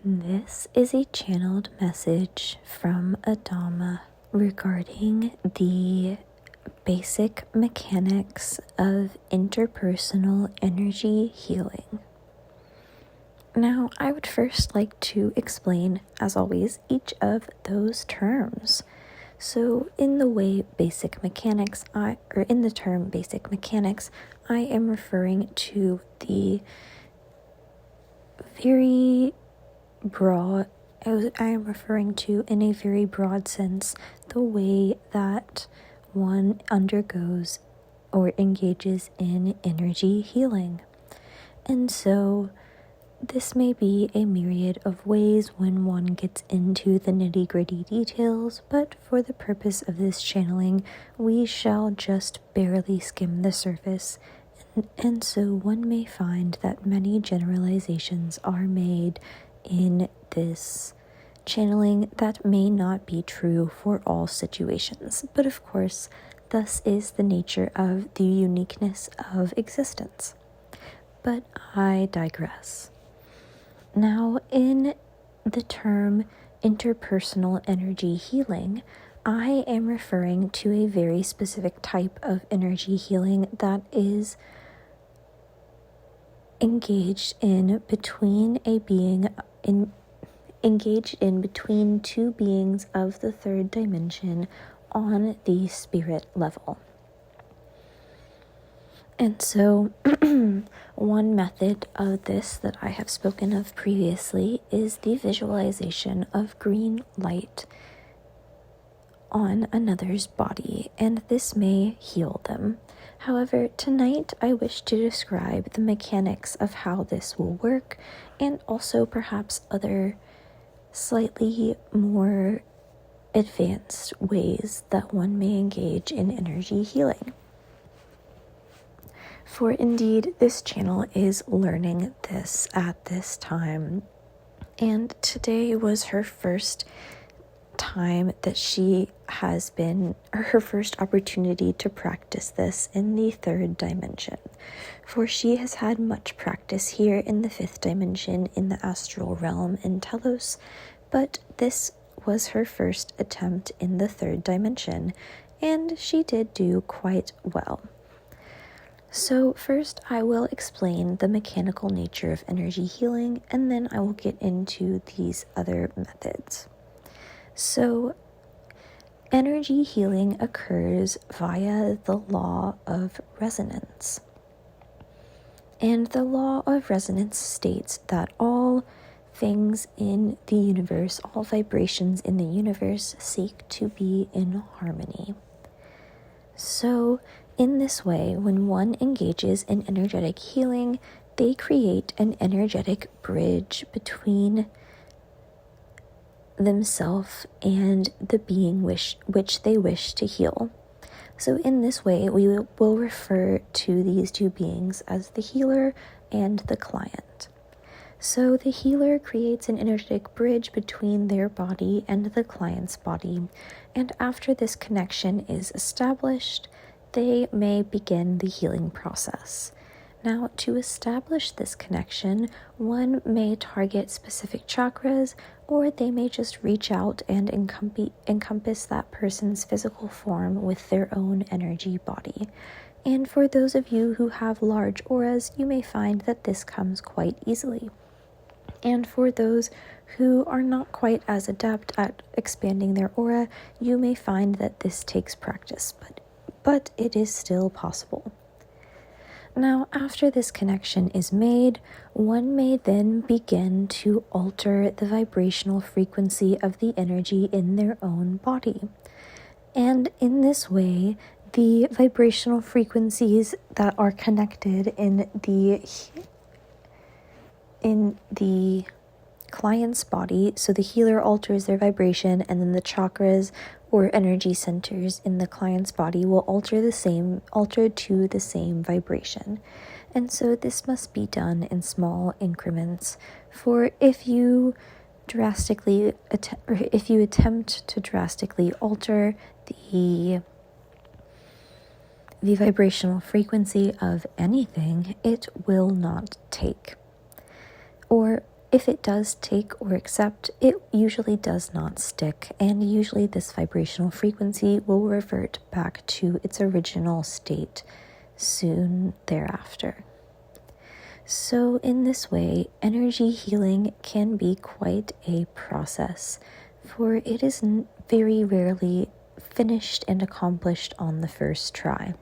This is a channeled message from Adama regarding the basic mechanics of interpersonal energy healing. Now, I would first like to explain, as always, each of those terms. So, in the term basic mechanics, I am referring to the very broad, I am referring to, in a very broad sense, the way that one undergoes or engages in energy healing. And so this may be a myriad of ways when one gets into the nitty-gritty details, but for the purpose of this channeling, we shall just barely skim the surface. And so one may find that many generalizations are made in this channeling that may not be true for all situations. But of course, thus is the nature of the uniqueness of existence. But I digress. Now, in the term interpersonal energy healing, I am referring to a very specific type of energy healing that is engaged in between two beings of the third dimension on the spirit level. And so one method of this that I have spoken of previously is the visualization of green light on another's body, and this may heal them. However, tonight I wish to describe the mechanics of how this will work, and also perhaps other slightly more advanced ways that one may engage in energy healing. For indeed, this channel is learning this at this time, and today was her first time that she has been, or her first opportunity to practice this in the third dimension. For she has had much practice here in the fifth dimension in the astral realm in Telos, but this was her first attempt in the third dimension, and she did do quite well. So first I will explain the mechanical nature of energy healing, and then I will get into these other methods. So energy healing occurs via the law of resonance. And the law of resonance states that all things in the universe, all vibrations in the universe, seek to be in harmony. So in this way, when one engages in energetic healing, they create an energetic bridge between themselves and the being which they wish to heal. So in this way, we will refer to these two beings as the healer and the client. So the healer creates an energetic bridge between their body and the client's body, and after this connection is established, they may begin the healing process. Now, to establish this connection, one may target specific chakras, or they may just reach out and encompass that person's physical form with their own energy body. And for those of you who have large auras, you may find that this comes quite easily. And for those who are not quite as adept at expanding their aura, you may find that this takes practice, but it is still possible. Now, after this connection is made, one may then begin to alter the vibrational frequency of the energy in their own body. And in this way, the vibrational frequencies that are connected in the client's body, so the healer alters their vibration, and then the chakras or energy centers in the client's body will alter to the same vibration. And so this must be done in small increments. For if you attempt to drastically alter the vibrational frequency of anything, it will not take. Or if it does take or accept, it usually does not stick, and usually this vibrational frequency will revert back to its original state soon thereafter. So in this way, energy healing can be quite a process, for it is very rarely finished and accomplished on the first try.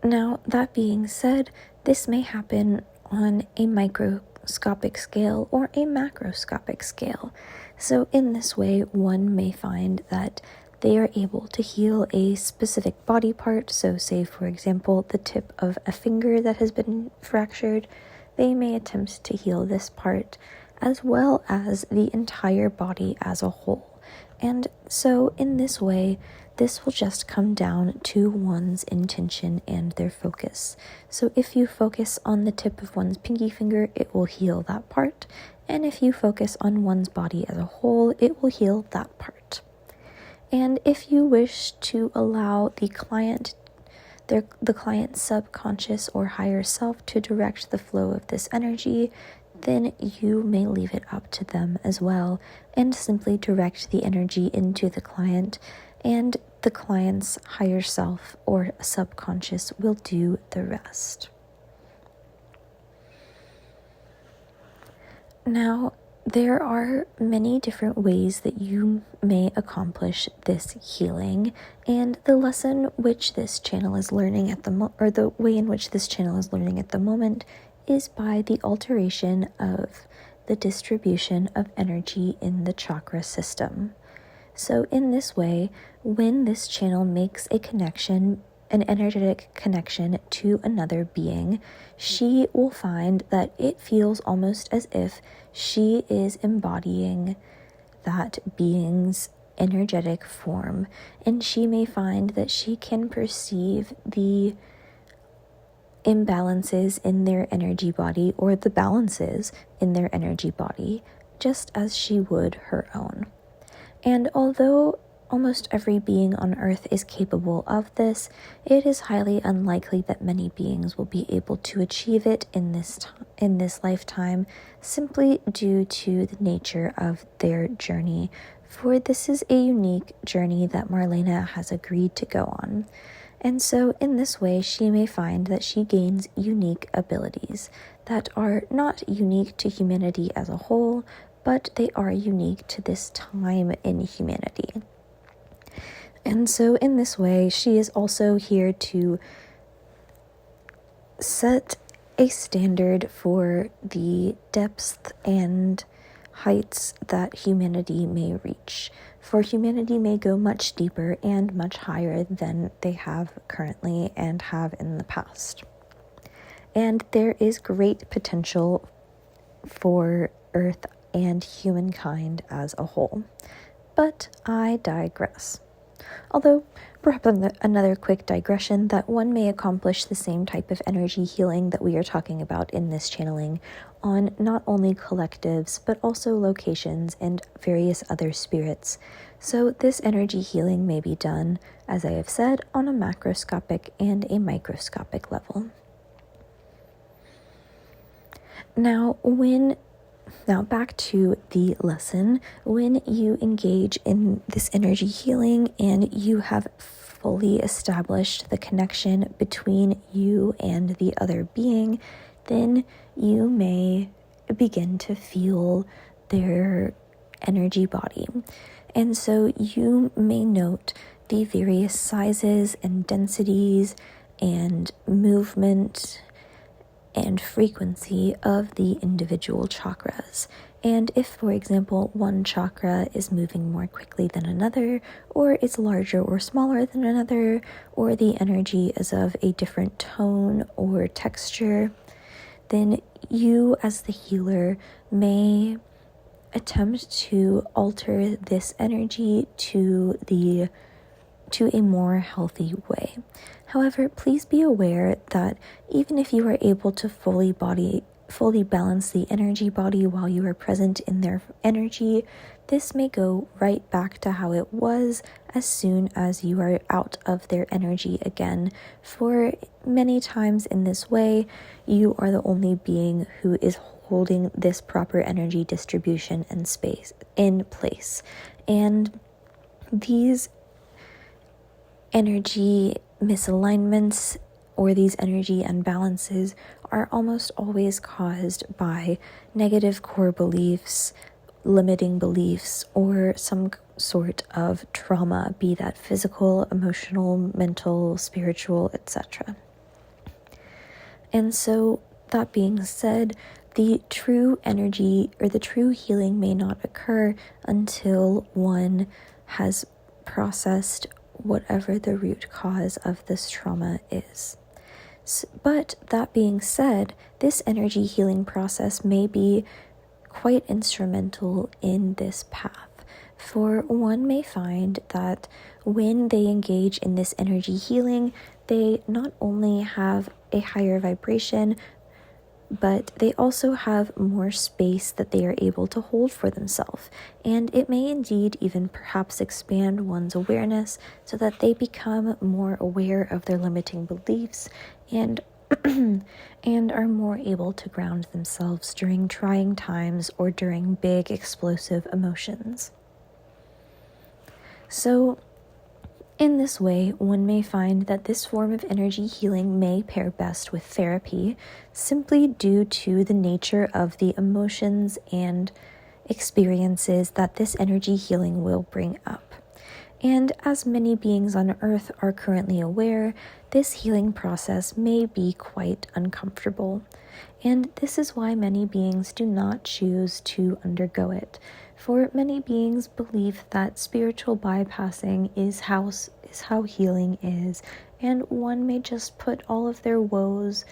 Now, that being said, this may happen on a microscopic scale or a macroscopic scale. So in this way, one may find that they are able to heal a specific body part. So say, for example, the tip of a finger that has been fractured, they may attempt to heal this part as well as the entire body as a whole. And so in this way, this will just come down to one's intention and their focus. So if you focus on the tip of one's pinky finger, it will heal that part. And if you focus on one's body as a whole, it will heal that part. And if you wish to allow the client's subconscious or higher self to direct the flow of this energy, then you may leave it up to them as well and simply direct the energy into the client, and the client's higher self or subconscious will do the rest. Now, there are many different ways that you may accomplish this healing, and the lesson which this channel is learning at the way in which this channel is learning at the moment is by the alteration of the distribution of energy in the chakra system. So in this way, when this channel makes a connection, an energetic connection to another being, she will find that it feels almost as if she is embodying that being's energetic form, and she may find that she can perceive the imbalances in their energy body or the balances in their energy body, just as she would her own. And although almost every being on Earth is capable of this, it is highly unlikely that many beings will be able to achieve it in this lifetime, simply due to the nature of their journey. For this is a unique journey that Marlena has agreed to go on. And so in this way, she may find that she gains unique abilities that are not unique to humanity as a whole, but they are unique to this time in humanity. And so in this way, she is also here to set a standard for the depths and heights that humanity may reach. For humanity may go much deeper and much higher than they have currently and have in the past. And there is great potential for Earth and humankind as a whole. But I digress. Although, perhaps another quick digression, that one may accomplish the same type of energy healing that we are talking about in this channeling on not only collectives, but also locations and various other spirits. So this energy healing may be done, as I have said, on a macroscopic and a microscopic level. Now back to the lesson. When you engage in this energy healing and you have fully established the connection between you and the other being, then you may begin to feel their energy body. And so you may note the various sizes and densities and movement and frequency of the individual chakras. And if, for example, one chakra is moving more quickly than another, or is larger or smaller than another, or the energy is of a different tone or texture, then you as the healer may attempt to alter this energy to a more healthy way. However, please be aware that even if you are able to fully balance the energy body while you are present in their energy, this may go right back to how it was as soon as you are out of their energy again. For many times in this way, you are the only being who is holding this proper energy distribution and space in place. And these energy misalignments or these energy imbalances are almost always caused by negative core beliefs, limiting beliefs, or some sort of trauma, be that physical, emotional, mental, spiritual, etc. And so, that being said, the true energy or the true healing may not occur until one has processed whatever the root cause of this trauma is. But that being said, this energy healing process may be quite instrumental in this path. For one may find that when they engage in this energy healing, they not only have a higher vibration, but they also have more space that they are able to hold for themselves. And it may indeed even perhaps expand one's awareness so that they become more aware of their limiting beliefs and and are more able to ground themselves during trying times or during big explosive emotions. So, in this way, one may find that this form of energy healing may pair best with therapy, simply due to the nature of the emotions and experiences that this energy healing will bring up. And as many beings on Earth are currently aware, this healing process may be quite uncomfortable. And this is why many beings do not choose to undergo it. For many beings believe that spiritual bypassing is how healing is, and one may just put all of their woes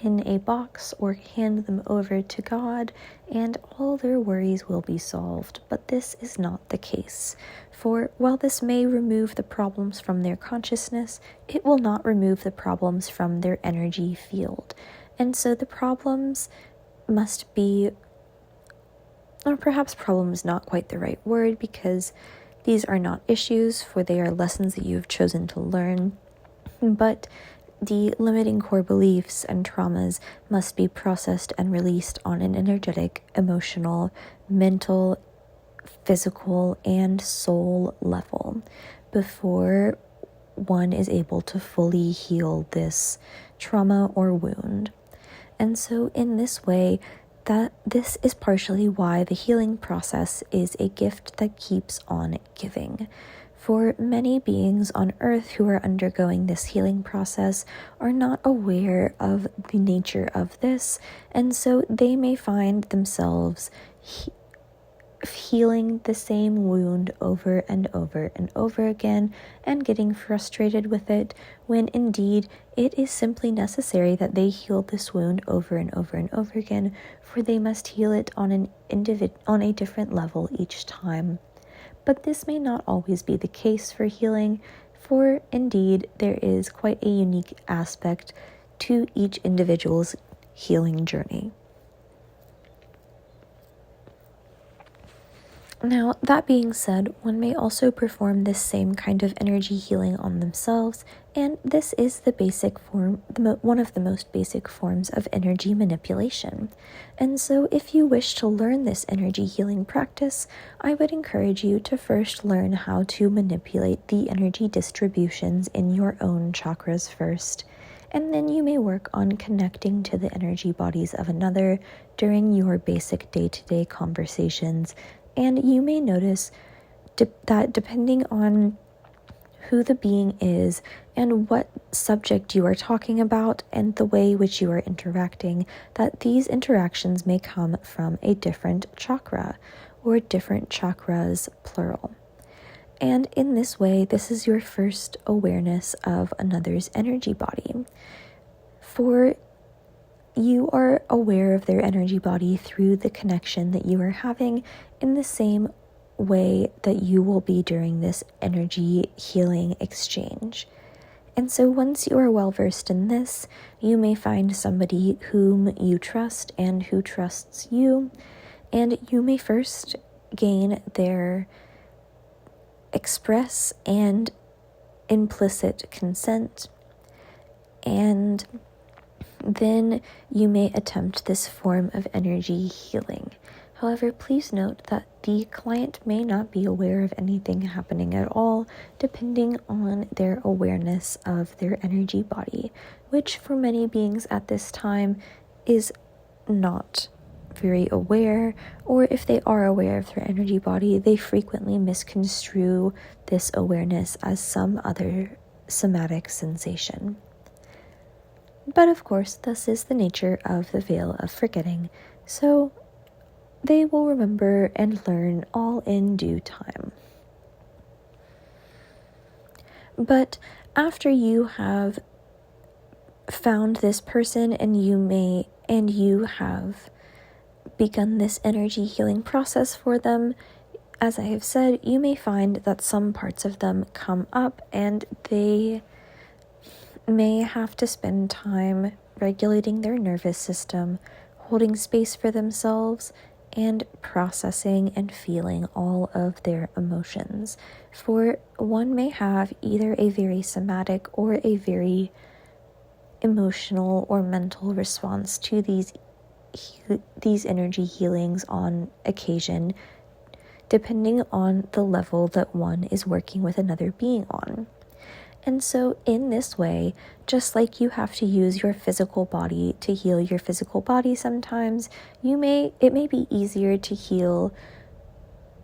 in a box or hand them over to God, and all their worries will be solved. But this is not the case. For while this may remove the problems from their consciousness, it will not remove the problems from their energy field. And so the problems must be, or perhaps problem is not quite the right word, because these are not issues, for they are lessons that you have chosen to learn. But the limiting core beliefs and traumas must be processed and released on an energetic, emotional, mental, physical, and soul level before one is able to fully heal this trauma or wound. And so in this way, that this is partially why the healing process is a gift that keeps on giving. For many beings on Earth who are undergoing this healing process are not aware of the nature of this, and so they may find themselves healing the same wound over and over and over again and getting frustrated with it, when indeed it is simply necessary that they heal this wound over and over and over again, for they must heal it on a different level each time. But this may not always be the case for healing, for indeed there is quite a unique aspect to each individual's healing journey. Now, that being said, one may also perform this same kind of energy healing on themselves, and this is the basic form, one of the most basic forms of energy manipulation. And so, if you wish to learn this energy healing practice, I would encourage you to first learn how to manipulate the energy distributions in your own chakras first. And then you may work on connecting to the energy bodies of another during your basic day-to-day conversations. And you may notice that depending on who the being is and what subject you are talking about and the way which you are interacting, that these interactions may come from a different chakra or different chakras, plural. And in this way, this is your first awareness of another's energy body. For you are aware of their energy body through the connection that you are having in the same way that you will be during this energy healing exchange. And so once you are well versed in this, you may find somebody whom you trust and who trusts you, and you may first gain their express and implicit consent, and then you may attempt this form of energy healing. However, please note that the client may not be aware of anything happening at all, depending on their awareness of their energy body, which for many beings at this time is not very aware, or if they are aware of their energy body, they frequently misconstrue this awareness as some other somatic sensation. But of course, this is the nature of the veil of forgetting, so they will remember and learn all in due time. But after you have found this person and you have begun this energy healing process for them, as I have said, you may find that some parts of them come up and they may have to spend time regulating their nervous system, holding space for themselves, and processing and feeling all of their emotions. For one may have either a very somatic or a very emotional or mental response to these energy healings on occasion, depending on the level that one is working with another being on. And so in this way, just like you have to use your physical body to heal your physical body sometimes, it may be easier to heal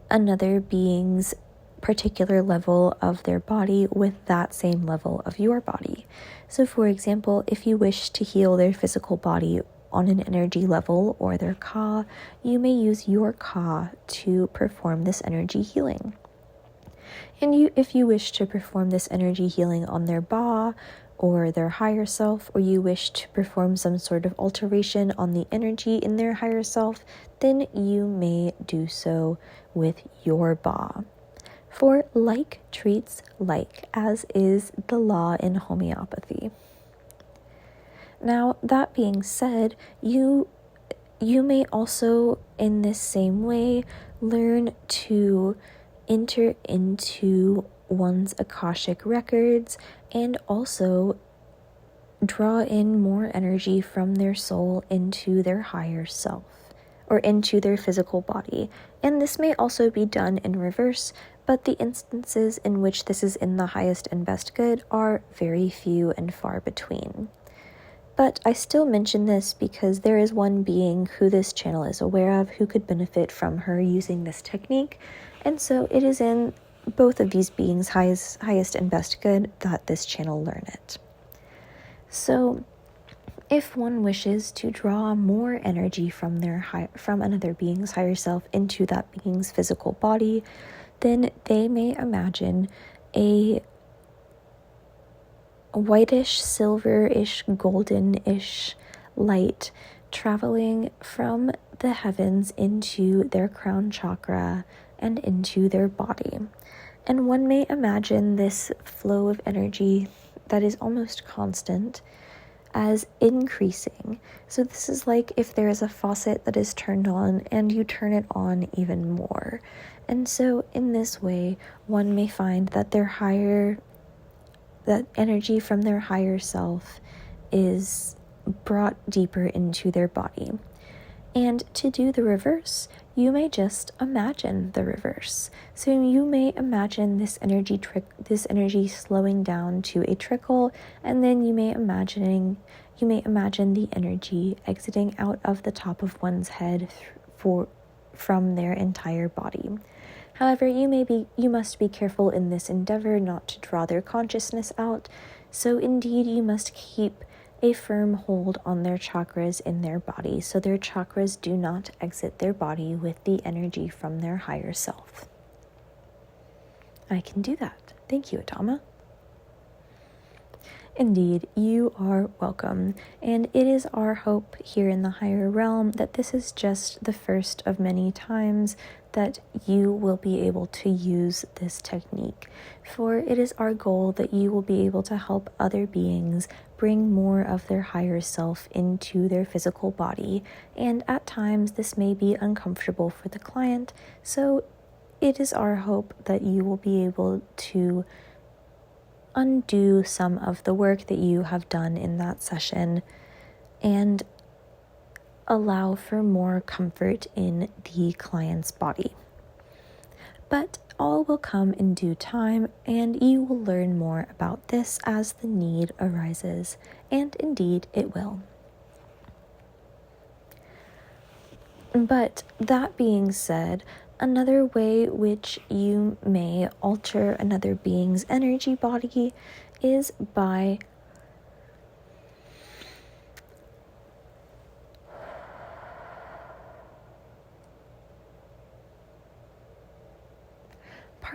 another being's particular level of their body with that same level of your body. So for example, if you wish to heal their physical body on an energy level or their ka, you may use your ka to perform this energy healing. And if you wish to perform this energy healing on their ba or their higher self, or you wish to perform some sort of alteration on the energy in their higher self, then you may do so with your ba. For like treats like, as is the law in homeopathy. Now, that being said, you may also, in this same way, learn to enter into one's Akashic records and also draw in more energy from their soul into their higher self or into their physical body. And this may also be done in reverse, but the instances in which this is in the highest and best good are very few and far between. But I still mention this because there is one being who this channel is aware of who could benefit from her using this technique, and so it is in both of these beings' highest and best good that this channel learn it. So if one wishes to draw more energy from another being's higher self into that being's physical body, then they may imagine a whitish, silverish, goldenish light traveling from the heavens into their crown chakra and into their body. And one may imagine this flow of energy that is almost constant as increasing. So this is like if there is a faucet that is turned on and you turn it on even more. And so in this way, one may find that that energy from their higher self is brought deeper into their body. And to do the reverse, you may just imagine the reverse. So you may imagine this energy slowing down to a trickle, and then you may imagine the energy exiting out of the top of one's head from their entire body. However, you must be careful in this endeavor not to draw their consciousness out, so indeed you must keep a firm hold on their chakras in their body, so their chakras do not exit their body with the energy from their higher self. I can do that. Thank you, Adama. Indeed, you are welcome, and it is our hope here in the higher realm that this is just the first of many times that you will be able to use this technique, for it is our goal that you will be able to help other beings bring more of their higher self into their physical body, and at times this may be uncomfortable for the client, so it is our hope that you will be able to undo some of the work that you have done in that session and allow for more comfort in the client's body. But all will come in due time, and you will learn more about this as the need arises, and indeed it will. But that being said, another way which you may alter another being's energy body is by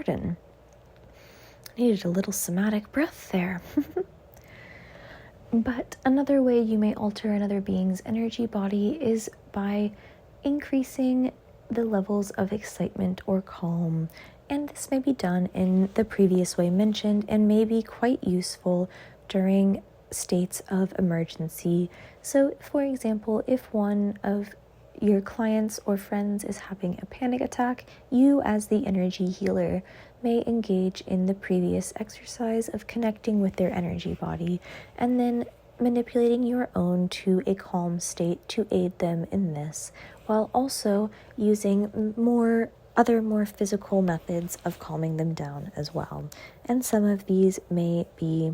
I needed a little somatic breath there. But another way you may alter another being's energy body is by increasing the levels of excitement or calm, and this may be done in the previous way mentioned and may be quite useful during states of emergency. So, for example, if one of your clients or friends is having a panic attack, you as the energy healer may engage in the previous exercise of connecting with their energy body and then manipulating your own to a calm state to aid them in this, while also using more physical methods of calming them down as well. And some of these may be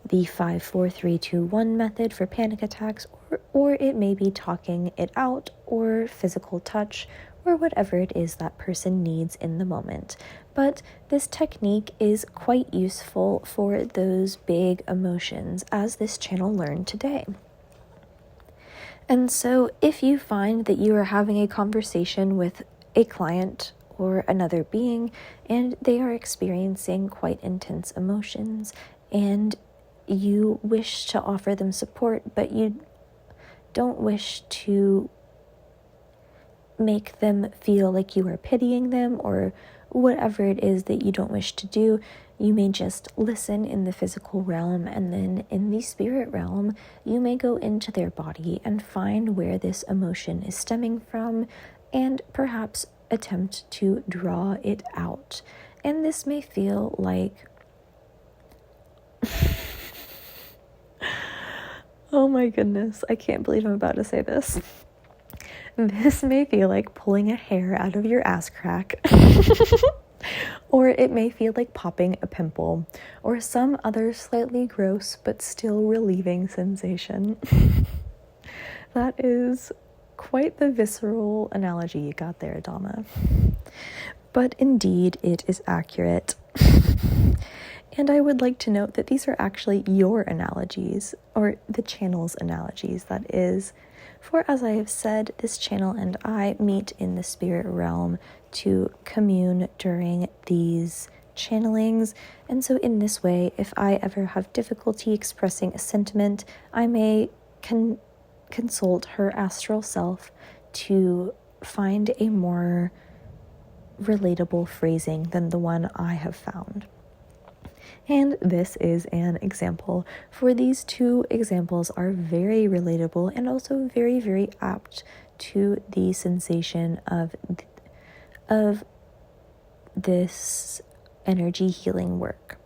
the 5-4-3-2-1 method for panic attacks, or it may be talking it out or physical touch or whatever it is that person needs in the moment. But this technique is quite useful for those big emotions, as this channel learned today. And so if you find that you are having a conversation with a client or another being and they are experiencing quite intense emotions and you wish to offer them support, but you don't wish to make them feel like you are pitying them or whatever it is that you don't wish to do, you may just listen in the physical realm, and then in the spirit realm, you may go into their body and find where this emotion is stemming from and perhaps attempt to draw it out. And this may feel like oh my goodness, I can't believe I'm about to say this. This may feel like pulling a hair out of your ass crack. Or it may feel like popping a pimple, or some other slightly gross but still relieving sensation. That is quite the visceral analogy you got there, Adama. But indeed, it is accurate. And I would like to note that these are actually your analogies, or the channel's analogies, that is. For as I have said, this channel and I meet in the spirit realm to commune during these channelings. And so in this way, if I ever have difficulty expressing a sentiment, I may consult her astral self to find a more relatable phrasing than the one I have found. And this is an example. For these two examples are very relatable and also very, very apt to the sensation of this energy healing work.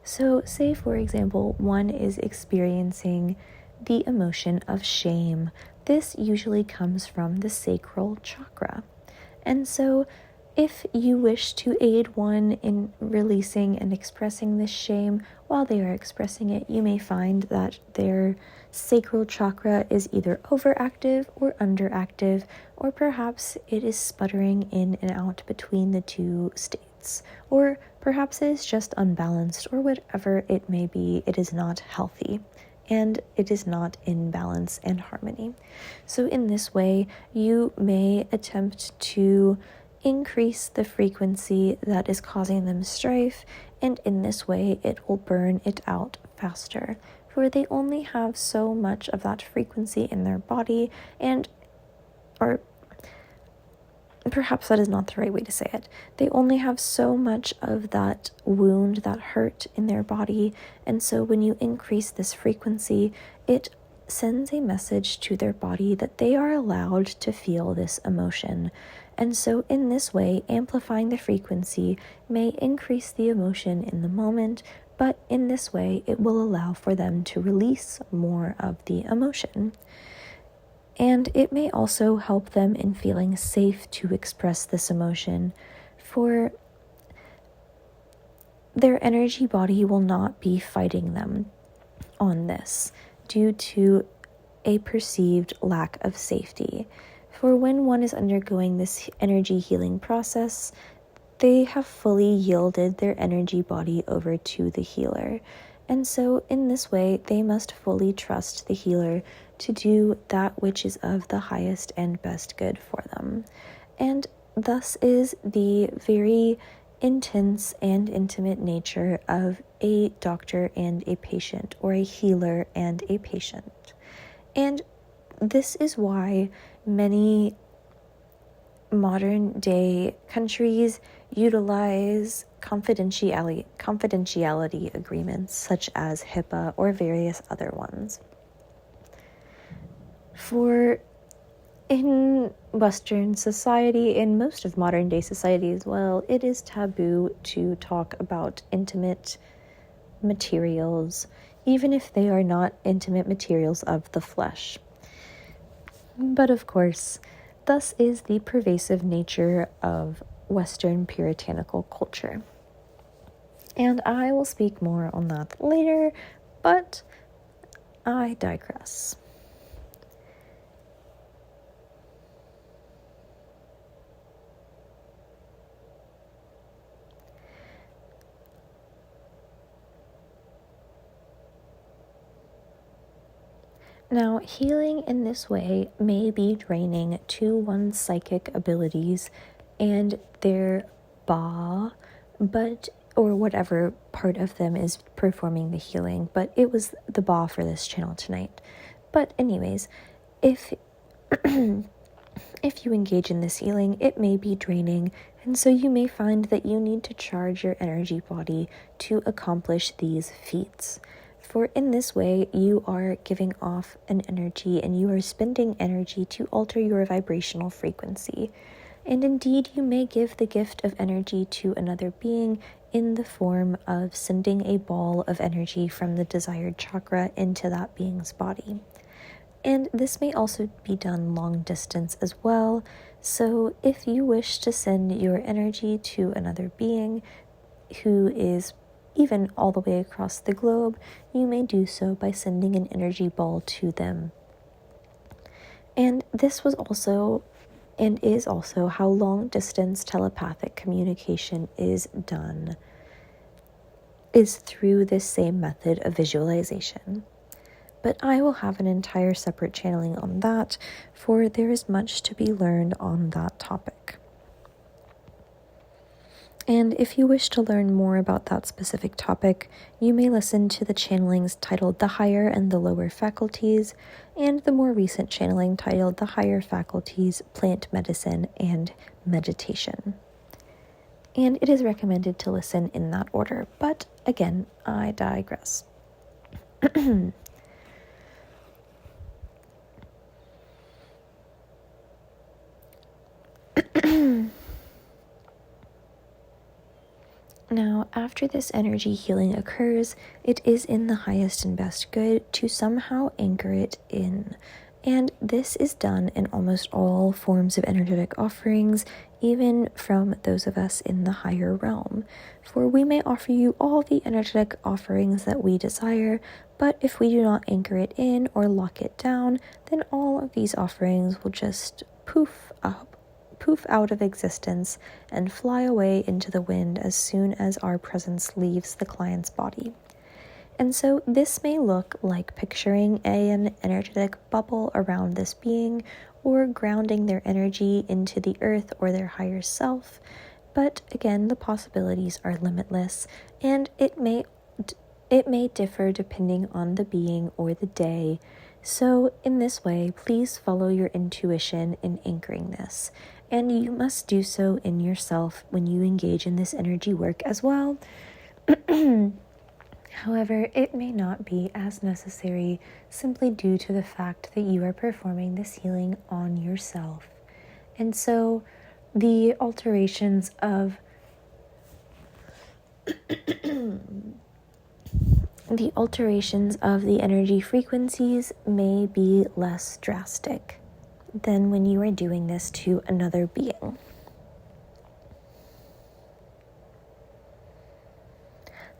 So say, for example, one is experiencing the emotion of shame. This usually comes from the sacral chakra. And so if you wish to aid one in releasing and expressing this shame while they are expressing it, you may find that their sacral chakra is either overactive or underactive, or perhaps it is sputtering in and out between the two states, or perhaps it is just unbalanced, or whatever it may be, it is not healthy and it is not in balance and harmony. So in this way, you may attempt to increase the frequency that is causing them strife and in this way it will burn it out faster, for they only have so much of that frequency in their body, or perhaps that is not the right way to say it. They only have so much of that wound, that hurt in their body, and so when you increase this frequency, it sends a message to their body that they are allowed to feel this emotion. And so in this way, amplifying the frequency may increase the emotion in the moment, but in this way, it will allow for them to release more of the emotion. And it may also help them in feeling safe to express this emotion, for their energy body will not be fighting them on this due to a perceived lack of safety. For when one is undergoing this energy healing process, they have fully yielded their energy body over to the healer. And so in this way, they must fully trust the healer to do that which is of the highest and best good for them. And thus is the very intense and intimate nature of a doctor and a patient, or a healer and a patient. And this is why many modern day countries utilize confidentiality agreements such as HIPAA or various other ones. For in Western society, in most of modern day society as well, it is taboo to talk about intimate materials, even if they are not intimate materials of the flesh. But of course, thus is the pervasive nature of Western puritanical culture. And I will speak more on that later, but I digress. Now, healing in this way may be draining to one's psychic abilities and their ba, or whatever part of them is performing the healing, but it was the ba for this channel tonight. But anyways, if you engage in this healing, it may be draining, and so you may find that you need to charge your energy body to accomplish these feats. For in this way, you are giving off an energy and you are spending energy to alter your vibrational frequency. And indeed, you may give the gift of energy to another being in the form of sending a ball of energy from the desired chakra into that being's body. And this may also be done long distance as well. So if you wish to send your energy to another being who is even all the way across the globe, you may do so by sending an energy ball to them. And this was also, and is also, how long-distance telepathic communication is done, is through this same method of visualization. But I will have an entire separate channeling on that, for there is much to be learned on that topic. And if you wish to learn more about that specific topic, you may listen to the channelings titled The Higher and the Lower Faculties, and the more recent channeling titled The Higher Faculties, Plant Medicine, and Meditation. And it is recommended to listen in that order, but again, I digress. Now, after this energy healing occurs, it is in the highest and best good to somehow anchor it in. And this is done in almost all forms of energetic offerings, even from those of us in the higher realm. For we may offer you all the energetic offerings that we desire, but if we do not anchor it in or lock it down, then all of these offerings will just poof out of existence and fly away into the wind as soon as our presence leaves the client's body. And so this may look like picturing an energetic bubble around this being, or grounding their energy into the earth or their higher self, But again, the possibilities are limitless, and it may differ depending on the being or the day. So in this way, please follow your intuition in anchoring this. And you must do so in yourself when you engage in this energy work as well. However, it may not be as necessary simply due to the fact that you are performing this healing on yourself. And so the alterations of the energy frequencies may be less drastic than when you are doing this to another being.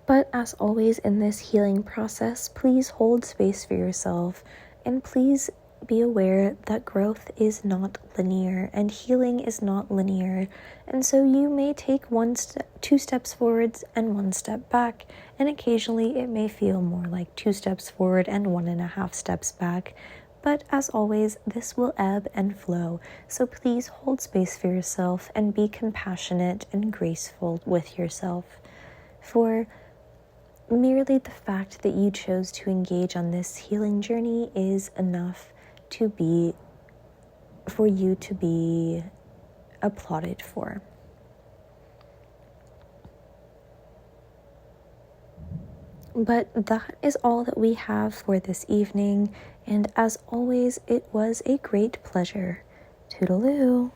But as always in this healing process, please hold space for yourself, and please be aware that growth is not linear and healing is not linear. And so you may take 2 steps forwards and 1 step back, and occasionally it may feel more like 2 steps forward and 1.5 steps back. But as always, this will ebb and flow. So please hold space for yourself and be compassionate and graceful with yourself. For merely the fact that you chose to engage on this healing journey is enough for you to be applauded for. But that is all that we have for this evening, and as always, it was a great pleasure. Toodaloo.